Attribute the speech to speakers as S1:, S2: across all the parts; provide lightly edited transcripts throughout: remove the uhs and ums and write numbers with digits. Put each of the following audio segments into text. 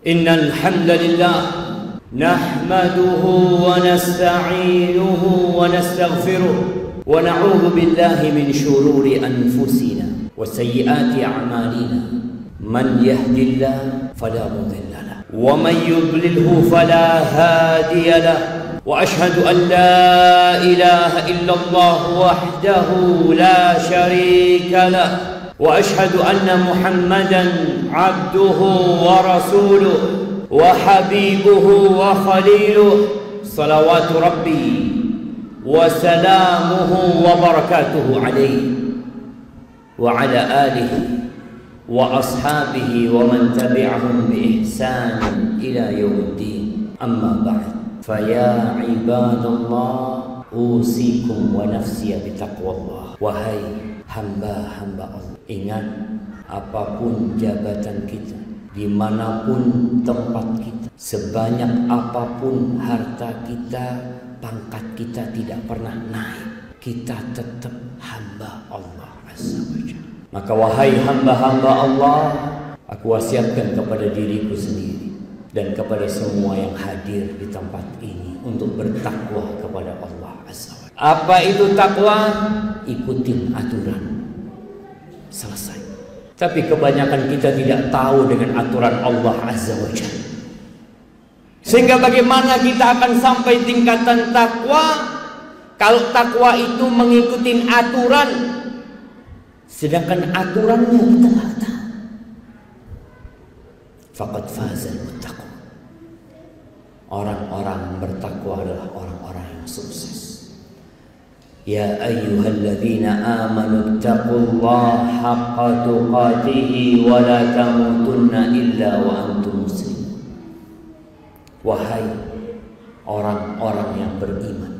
S1: Innal hamdalillah nahmaduhu wa nasta'inuhu wa nastaghfiruh wa na'udzu billahi min shururi anfusina wa sayyiati a'malina. Man yahdihillahu fala mudilla lahu wa man yudlilhu fala hadiya lahu. Wa ashhadu an la ilaha illallah wahdahu la syarika lahu. وأشهد أن محمدا عبده ورسوله وحبيبه وخليله صلوات ربي وسلامه وبركاته عليه وعلى آله وأصحابه ومن تبعهم بإحسان إلى يوم الدين. أما بعد فيا عباد الله أوصيكم ونفسي بتقوى الله. Wahai hamba-hamba Allah, ingat, apapun jabatan kita, dimanapun tempat kita, sebanyak apapun harta kita, pangkat kita tidak pernah naik, kita tetap hamba Allah Azza wa Jalla. Maka wahai hamba-hamba Allah, aku wasiatkan kepada diriku sendiri dan kepada semua yang hadir di tempat ini untuk bertakwa kepada Allah Azza wa Jalla. Apa itu takwa? Ikutin aturan, selesai. Tapi kebanyakan kita tidak tahu dengan aturan Allah Azza wa Jalla. Sehingga bagaimana kita akan sampai tingkatan takwa kalau takwa itu mengikuti aturan, sedangkan aturannya kita nggak tahu. Faqad fazal muttaqun. Orang-orang bertakwa adalah orang-orang yang sukses. Ya ayyuhalladzina amanu taqullaha haqqa tuqatih wa la tamutunna illa wa antum muslimun. Wahai orang-orang yang beriman,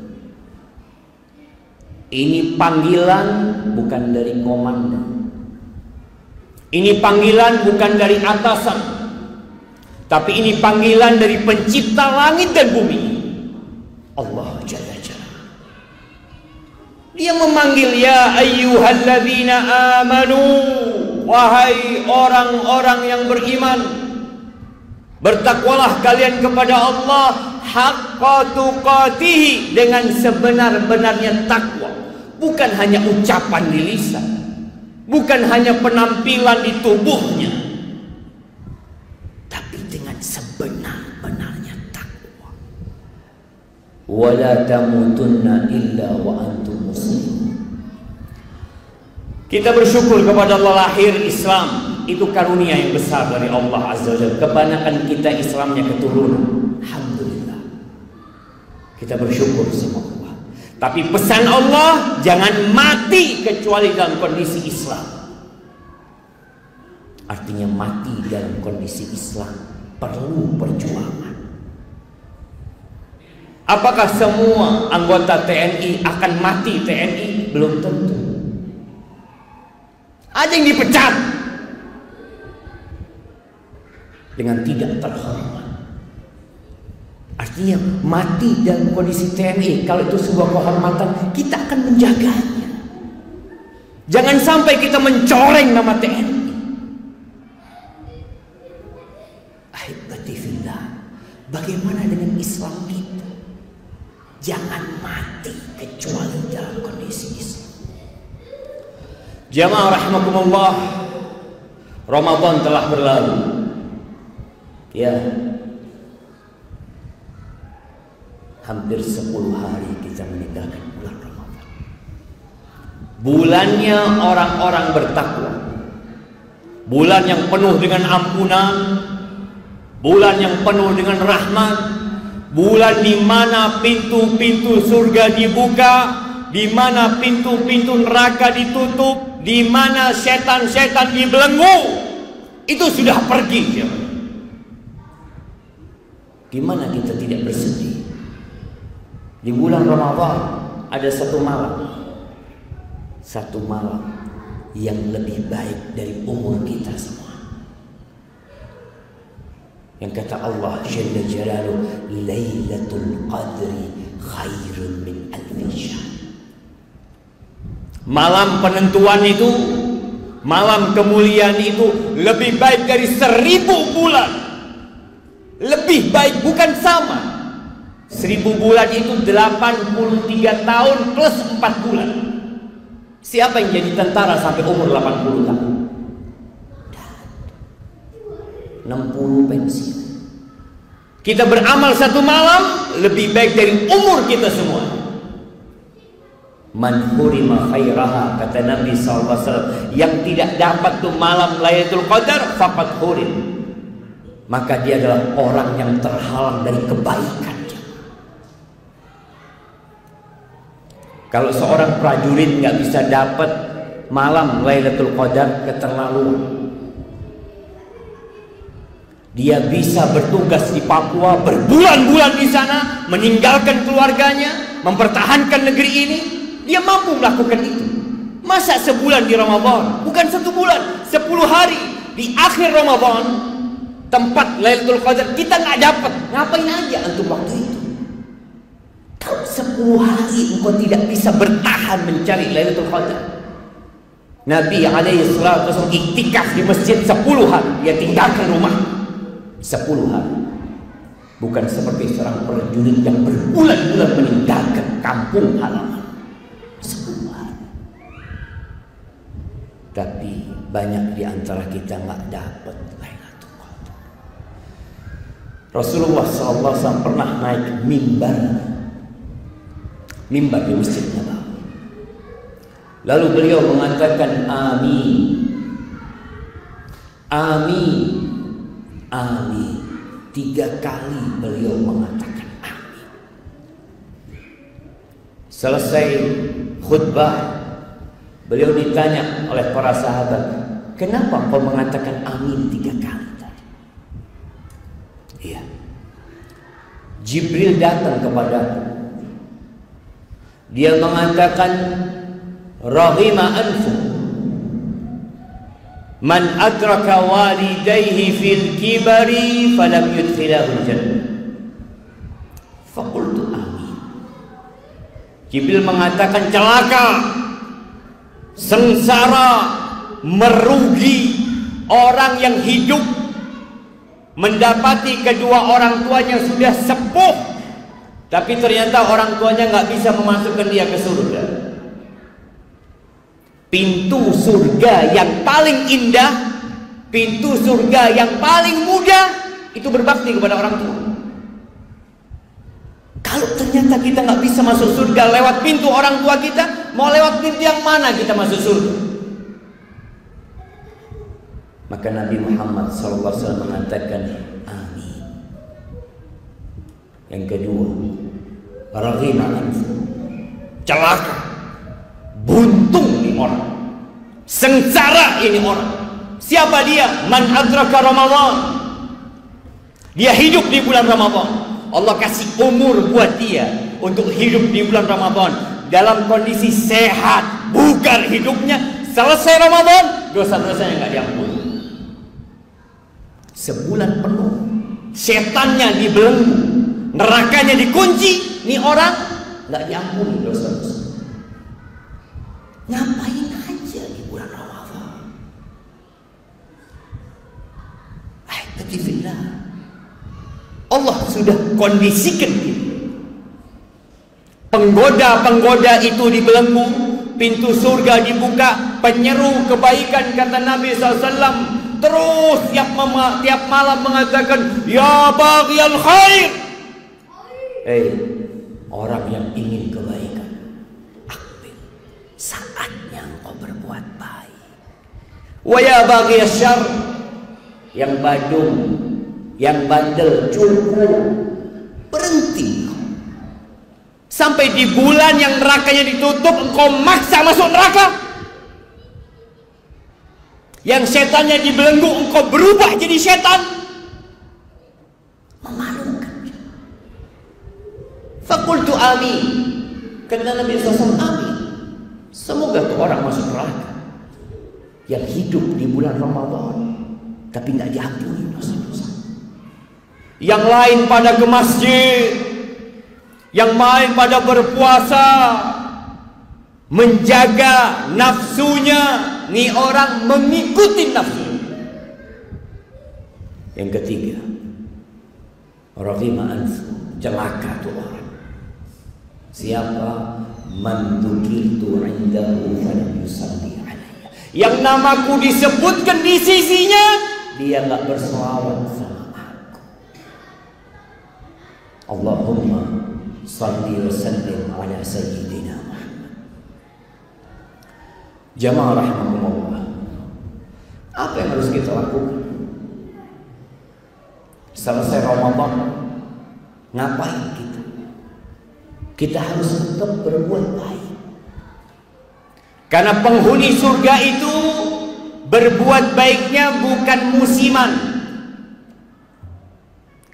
S1: ini panggilan bukan dari komandan, ini panggilan bukan dari atasan, tapi ini panggilan dari pencipta langit dan bumi, Allah Jalla Jalla. Dia memanggil, ya ayyuhalladzina amanu, wahai orang-orang yang beriman, bertakwalah kalian kepada Allah haqqa tuqatih, dengan sebenar-benarnya takwa. Bukan hanya ucapan di lisan, bukan hanya penampilan di tubuhnya, tapi dengan sebenar-benarnya takwa. Wala tamutunna illa wa antum muslimun. Kita bersyukur kepada Allah, lahir Islam itu karunia yang besar dari Allah Azza wa Jalla. Kebanyakan kita Islamnya keturunan, alhamdulillah. Kita bersyukur sama Allah. Tapi pesan Allah, jangan mati kecuali dalam kondisi Islam. Artinya mati dalam kondisi Islam perlu perjuangan. Apakah semua anggota TNI akan mati TNI? Belum tentu. Ada yang dipecat dengan tidak terhormat. Artinya mati dalam kondisi TNI, kalau itu sebuah kehormatan, kita akan menjaganya. Jangan sampai kita mencoreng nama TNI. Ahibati fillah, bagaimana dengan Islam kita? Jangan mati kecuali dalam kondisi Islam. Jamaah rahimakumullah, Ramadan telah berlalu. Ya, hampir 10 hari kita meninggalkan bulan Ramadan. Bulannya orang-orang bertakwa, bulan yang penuh dengan ampunan, bulan yang penuh dengan rahmat, bulan di mana pintu-pintu surga dibuka, di mana pintu-pintu neraka ditutup, di mana setan-setan dibelenggu. Itu sudah pergi. Gimana kita tidak bersedih? Di bulan Ramadan ada satu malam yang lebih baik dari umur kita semua. Yang kata Allah Jalla Jalaluhu, Lailatul Qadri khairun min alfi syahr. Malam penentuan itu, malam kemuliaan itu lebih baik dari 1000 bulan. Lebih baik, bukan sama. 1000 bulan itu 83 tahun plus 4 bulan. Siapa yang jadi tentara sampai umur 80 tahun? 60 pensiun. Kita beramal 1 malam lebih baik dari umur kita semua. Man hurima khairaha, kata Nabi SAW, yang tidak dapat tuh malam Lailatul Qadar faqad hurim, maka dia adalah orang yang terhalang dari kebaikan. Kalau seorang prajurit nggak bisa dapat malam Lailatul Qadar, keterlaluan. Dia bisa bertugas di Papua berbulan-bulan di sana, meninggalkan keluarganya, mempertahankan negeri ini. Dia mampu melakukan itu. Masa sebulan di Ramadan? Bukan 1 bulan, 10 hari di akhir Ramadan, tempat Lailatul Qadar kita nggak dapat. Ngapain aja untuk waktu itu? Kalau 10 hari engkau tidak bisa bertahan mencari Lailatul Qadar. Nabi SAW iktikaf di masjid 10 hari. Dia tinggalkan rumah 10 hari. Bukan seperti seorang prajurit yang berbulan-bulan meninggalkan kampung halaman 10 hari. Tapi banyak di antara kita nggak dapat Lailatul Qadar. Rasulullah SAW pernah naik mimbar di Masjid Nabawi. Lalu beliau mengatakan amin, amin, amin. 3 kali beliau mengatakan amin. Selesai khutbah, beliau ditanya oleh para sahabat, kenapa kau mengatakan amin 3 kali tadi? Iya, Jibril datang kepadaku. Dia mengatakan, raghima anfu man adraka walidayhi fil kibari falam yudkhilahu jannah. Faqultu amin. Jibril mengatakan celaka, sengsara, merugi orang yang hidup mendapati kedua orang tuanya sudah sepuh, tapi ternyata orang tuanya nggak bisa memasukkan dia ke surga. Pintu surga yang paling indah, pintu surga yang paling mudah, itu berbakti kepada orang tua. Kalau ternyata kita nggak bisa masuk surga lewat pintu orang tua kita, mau lewat pintu yang mana kita masuk surga? Maka Nabi Muhammad SAW mengatakan amin. Yang kedua, raghima anfu, celaka, buntung ini orang, sengsara ini orang. Siapa dia? Man adraka Ramadan. Dia hidup di bulan Ramadan. Allah kasih umur buat dia untuk hidup di bulan Ramadan dalam kondisi sehat, bugar hidupnya. Selesai Ramadan, dosa-dosanya nggak diampuni. Sebulan penuh, setannya dibelenggu, nerakanya dikunci, nih orang nggak diampuni dosa-dosa. Ngapain aja di bulan Ramadan? Ahibbatifillah, Allah sudah kondisikan gitu. Penggoda-penggoda itu dibelenggu, pintu surga dibuka, penyeru kebaikan kata Nabi SAW terus tiap malam mengatakan ya baghiyal khair. Orang yang ingin kebaikan, akbil, saatnya engkau berbuat baik. Wa ya baghiyas syarr, yang badung, yang bandel, cukup, berhenti. Sampai di bulan yang nerakanya ditutup, engkau maksa masuk neraka. Yang setannya dibelenggu, engkau berubah jadi setan. Memalukan. Fakultu amin. Kata Nabi SAW, amin. Semoga tuh orang masuk neraka yang hidup di bulan Ramadan tapi nggak diampuni dosa-dosa. Yang lain pada ke masjid, yang lain pada berpuasa, menjaga nafsunya. Nih orang mengikuti nafsu. Yang ketiga, Raghima anfu, celaka tuh orang. Siapa? Man dzukirtu indahu falam yusalli alayya. Yang namaku disebutkan di sisinya, dia enggak berselawat sama aku. Allahumma shalli wa sallim ala sayyidina Muhammad. Jamaah rahimakumullah. Apa yang harus kita lakukan? Selesai Ramadan, ngapain kita? Kita harus tetap berbuat baik. Karena penghuni surga itu berbuat baiknya bukan musiman.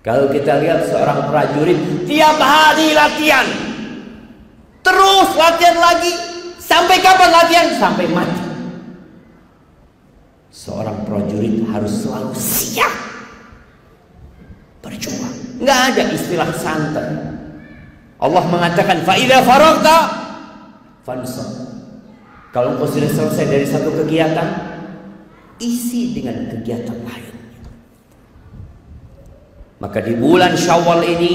S1: Kalau kita lihat seorang prajurit tiap hari latihan, terus latihan lagi, sampai kapan latihan? Sampai mati. Seorang prajurit harus selalu siap berjuang. Nggak ada istilah santai. Allah mengatakan fa idza faragta fansab. Kalau engkau sudah selesai dari satu kegiatan, isi dengan kegiatan lain. Maka di bulan Syawal ini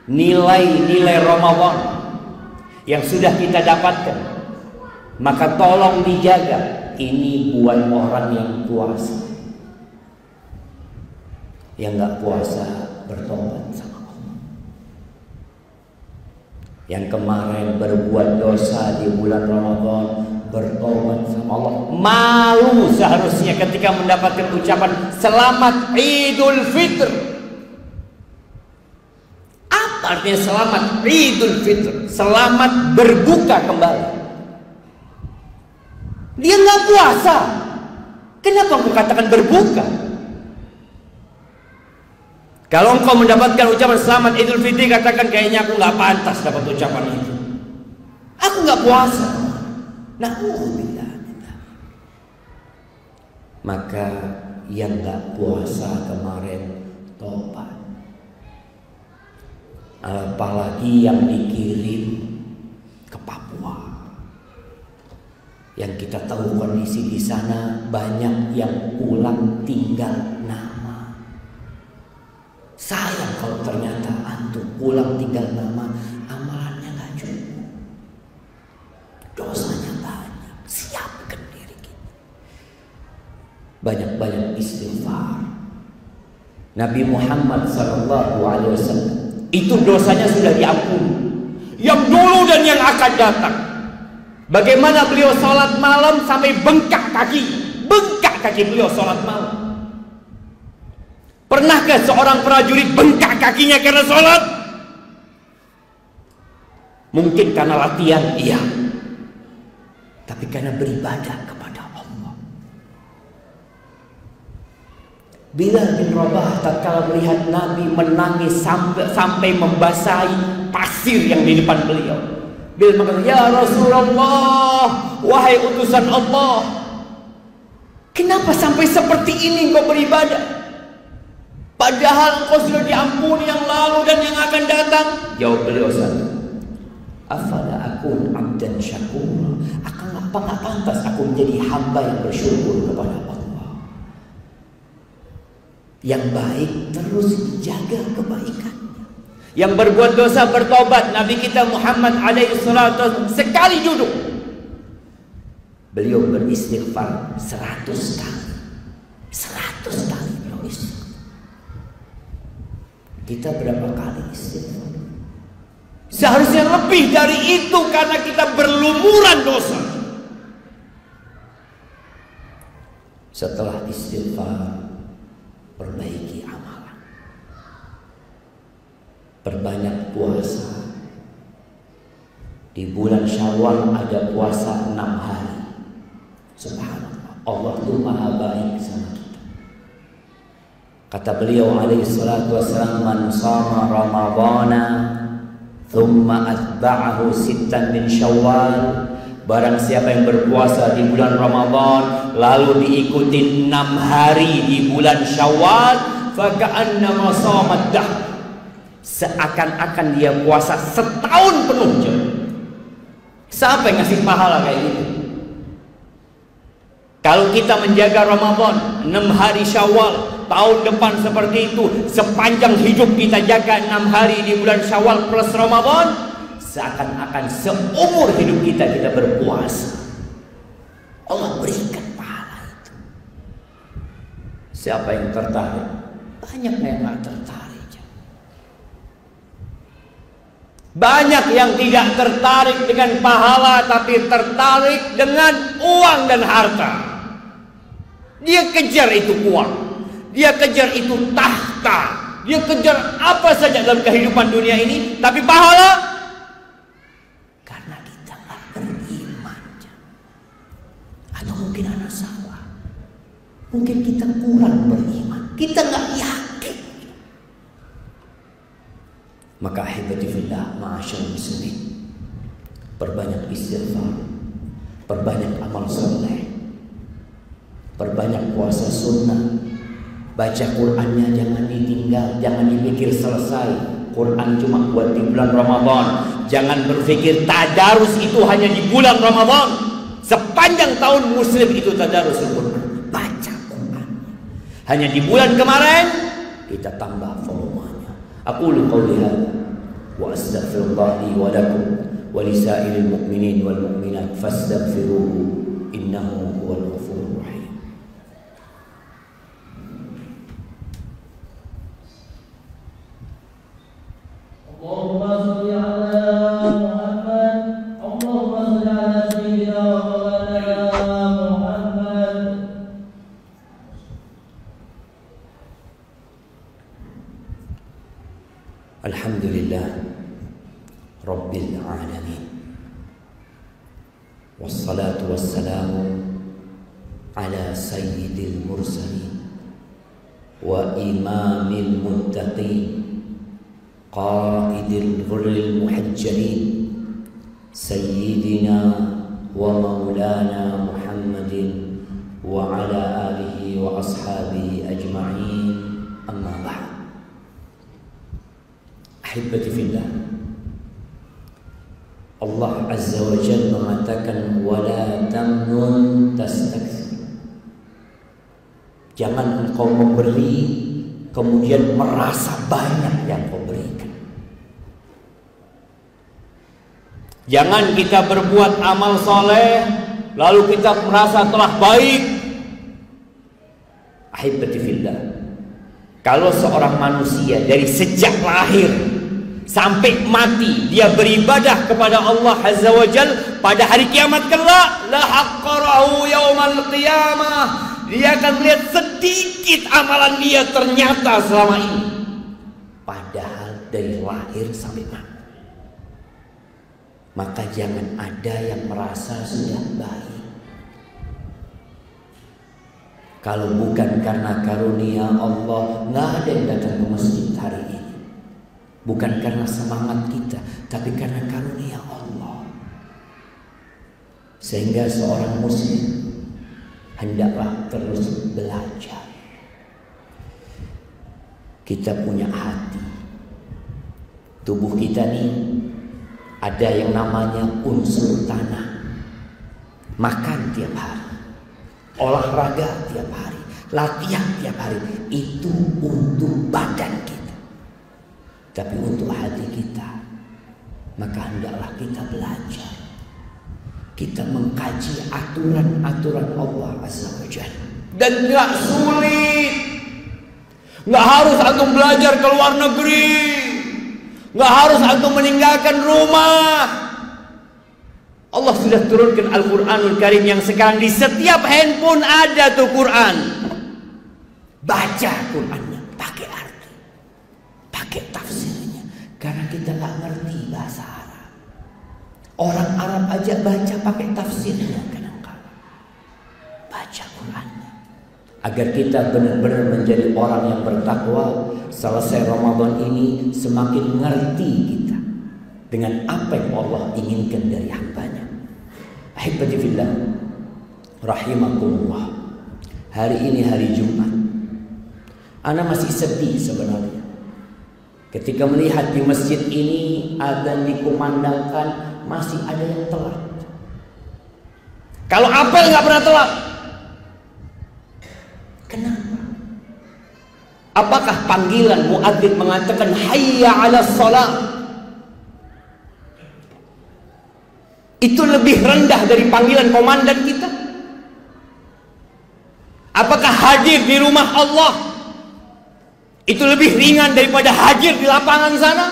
S1: nilai-nilai Ramadan yang sudah kita dapatkan, maka tolong dijaga. Ini buat orang yang puasa. Yang nggak puasa bertobat sama Allah. Yang kemarin berbuat dosa di bulan Ramadan bertobat sama Allah. Malu seharusnya ketika mendapatkan ucapan selamat Idul Fitr. Apa artinya selamat Idul Fitr? Selamat berbuka kembali. Dia nggak puasa. Kenapa engkau katakan berbuka? Kalau engkau mendapatkan ucapan selamat Idul Fitri, katakan kayaknya aku nggak pantas dapat ucapan itu. Aku nggak puasa. Na'udzubillah. Maka yang nggak puasa kemarin tobat. Apalagi yang dikirim ke Papua. Yang kita tahu kondisi di sana banyak yang pulang tinggal nama. Sayang kalau ternyata antum pulang tinggal nama, amalannya nggak cukup, dosanya banyak. Siapkan diri kita. Banyak-banyak istighfar. Nabi Muhammad SAW itu dosanya sudah diampuni. Yang dulu dan yang akan datang. Bagaimana beliau sholat malam sampai bengkak kaki beliau sholat malam. Pernahkah seorang prajurit bengkak kakinya karena sholat? Mungkin karena latihan, iya. Tapi karena beribadah kepada Allah. Bilal bin Rabah tatkala melihat Nabi menangis sampai membasahi pasir yang di depan beliau. Bilal mengatakan, "Ya Rasulullah, wahai utusan Allah, kenapa sampai seperti ini engkau beribadah? Padahal engkau sudah diampuni yang lalu dan yang akan datang." Jawab beliau satu, "Afala akun abdan syakura." Apa nggak pantas aku menjadi hamba yang bersyukur kepada Allah? Yang baik terus jaga kebaikan. Yang berbuat dosa bertobat. Nabi kita Muhammad alaihissalam sekali duduk, beliau beristighfar 100 kali. 100 kali beliau istighfar. Kita berapa kali istighfar? Seharusnya lebih dari itu karena kita berlumuran dosa. Setelah istighfar, perbaiki amalan. Perbanyak puasa. Di bulan Syawal ada puasa 6 hari. Subhanallah, Allah itu maha baik sama kita. Kata beliau alaihi salatu wassalam, "Man shama Ramadhana thumma atba'ahu sittan min Syawal." Barang siapa yang berpuasa di bulan Ramadan lalu diikuti 6 hari di bulan Syawal, faka'annama shamat dahr. Seakan-akan dia puasa setahun penuh. Siapa yang ngasih pahala kayak gitu? Kalau kita menjaga Ramadan 6 hari Syawal, tahun depan seperti itu, sepanjang hidup kita jaga 6 hari di bulan Syawal plus Ramadan, seakan-akan seumur hidup kita berpuasa. Allah berikan pahala itu. Siapa yang tertarik? Banyak yang nggak tertarik. Banyak yang tidak tertarik dengan pahala, tapi tertarik dengan uang dan harta. Dia kejar itu uang, dia kejar itu tahta, dia kejar apa saja dalam kehidupan dunia ini, tapi pahala karena kita nggak beriman. Atau mungkin anak salah, mungkin kita kurang beriman, kita nggak yakin. Maka ahibati fillah, ma'asyarul muslimin, perbanyak istighfar, perbanyak amal soleh, perbanyak puasa sunnah, baca Qur'annya jangan ditinggal, jangan dipikir selesai. Quran cuma buat di bulan Ramadan. Jangan berpikir tadarus itu hanya di bulan Ramadan. Sepanjang tahun muslim itu tadarus Quran, baca Quran. Hanya di bulan kemarin kita tambah volumenya. Aqulu qawli hadza wa astaghfirullah li wa lakum wa lisa'iril mu'minin wal mu'minat fastaghfiruhu innahu huwal ghafurur rahim.
S2: Allahumma shalli ala Muhammad, Allahumma shalli ala sayyidina wa maulana Muhammad.
S1: Alhamdulillah Rabbil alamin, wassalatu wassalamu ala sayyidil mursalin wa imamil muttaqin qaidil ghurril muhajjalin sayyidina wa maulana Muhammadin wa ala alihi wa ashabihi ajma'in, amma ba'd. Ahibati fillah, Allah Azza wa Jalla mengatakan wala tamnun tastakthir. Jangan engkau memberi kemudian merasa banyak yang kau berikan. Jangan kita berbuat amal soleh lalu kita merasa telah baik. Ahibati fillah, kalau seorang manusia dari sejak lahir sampai mati dia beribadah kepada Allah Azza wa Jalla, pada hari kiamat kelak la haqqarahu yaumal qiyamah, dia akan melihat sedikit amalan dia ternyata selama ini, padahal dari lahir sampai mati. Maka jangan ada yang merasa sudah baik. Kalau bukan karena karunia Allah, nggak ada yang datang ke masjid hari ini. Bukan karena semangat kita, tapi karena karunia Allah. Sehingga seorang muslim hendaklah terus belajar. Kita punya hati. Tubuh kita nih ada yang namanya unsur tanah. Makan tiap hari, olahraga tiap hari, latihan tiap hari. Itu untuk badan kita. Tapi untuk hati kita, maka hendaklah kita belajar. Kita mengkaji aturan-aturan Allah Azza wa Jalla. Dan gak sulit. Gak harus antum belajar ke luar negeri. Gak harus antum meninggalkan rumah. Allah sudah turunkan Al-Quranul Karim yang sekarang di setiap handphone ada tuh Quran. Baca Qurannya, pakai arti, pakai tafsirnya. Karena kita gak ngerti bahasa Arab. Orang Arab aja baca pakai tafsirnya kadang-kadang. Baca Qurannya. Agar kita benar-benar menjadi orang yang bertakwa. Selesai Ramadan ini semakin ngerti kita dengan apa yang Allah inginkan dari hambanya. Ahibati fillah, rahimakumullah. Hari ini hari Jumat. Ana masih sedih sebenarnya ketika melihat di masjid ini adzan dikumandangkan masih ada yang telat. Kalau apel nggak pernah telat, Kenapa? Apakah panggilan muadzin mengatakan hayya 'alas shalah itu lebih rendah dari panggilan komandan kita? Apakah hadir di rumah Allah itu lebih ringan daripada hadir di lapangan sana?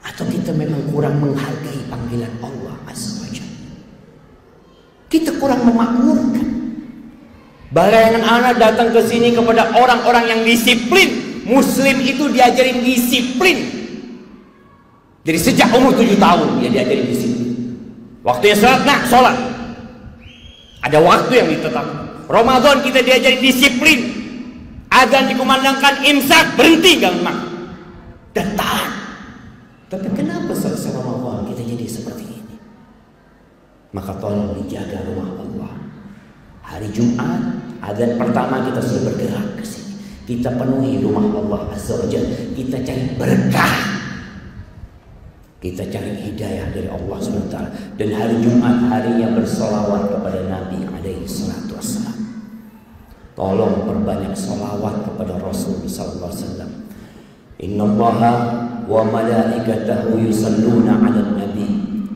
S1: Atau kita memang kurang menghargai panggilan Allah Azza wa Jalla? Kita kurang memakmurkan. Bayangan anak datang ke sini kepada orang-orang yang disiplin. Muslim itu diajarin disiplin. Jadi sejak umur 7 tahun dia diajarin disiplin. Waktunya sholat, nah sholat. Ada waktu yang ditetapkan. Ramadan kita diajarin disiplin. Azan dikumandangkan, imsak, berhenti gak makan. Dan tahan. Tapi kenapa selesai Ramadan kita jadi seperti ini? Maka tolong dijaga rumah Allah. Hari Jumat, azan pertama kita sudah bergerak ke sini. Kita penuhi rumah Allah Azza wa Jalla. Kita cari berkah. Kita cari hidayah dari Allah SWT. Dan hari Jumat harinya bersolawat kepada Nabi alaihi salatu wassalam. Tolong perbanyak solawat kepada Rasul sallallahu alaihi wasallam. Innallaha wa malaikatahu yusalluna 'alan nabi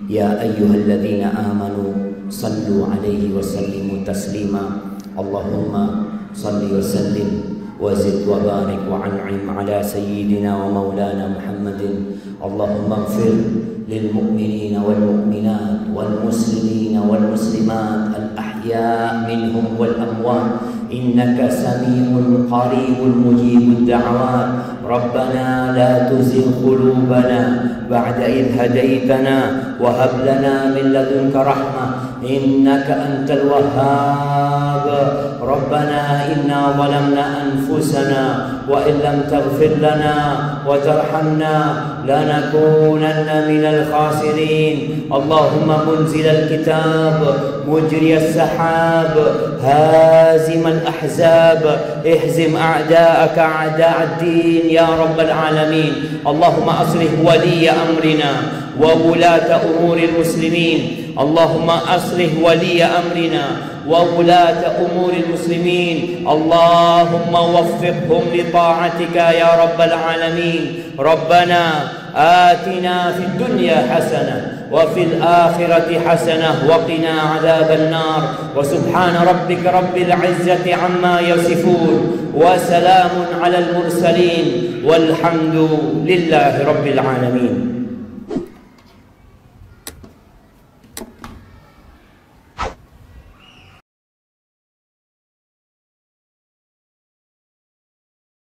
S1: ya ayyuhalladzina amanu sallu 'alaihi wa sallimu taslima. Allahumma salli wa sallim wa zid wa barik wa an'im 'ala sayyidina wa maulana Muhammadin. Allahumma ighfir lil mu'minina wal mu'minat wal muslimina wal muslimat al ahya' minhum wal amwat innaka sami'un qaribun mujibud da'awat. ربنا لا تزغ قلوبنا بعد إذ هديتنا وهب لنا من لدنك رحمة إنك أنت الوهاب. ربنا إنا ظلمنا أنفسنا وإن لم تغفر لنا وترحمنا لنكونن من الخاسرين. اللهم منزل الكتاب مجري السحاب هازم الأحزاب اهزم أعداءك أعداء الدين يا رب العالمين. اللهم أصلح ولي أمرنا وولاة أمور المسلمين. اللهم أصلح ولي أمرنا وولاة أمور المسلمين. اللهم وفقهم لطاعتك يا رب العالمين. ربنا آتنا في الدنيا حسنة وفي الآخرة حسنة وقنا عذاب النار. وسبحان ربك رب العزة عما يصفون وسلام على المرسلين والحمد لله رب العالمين.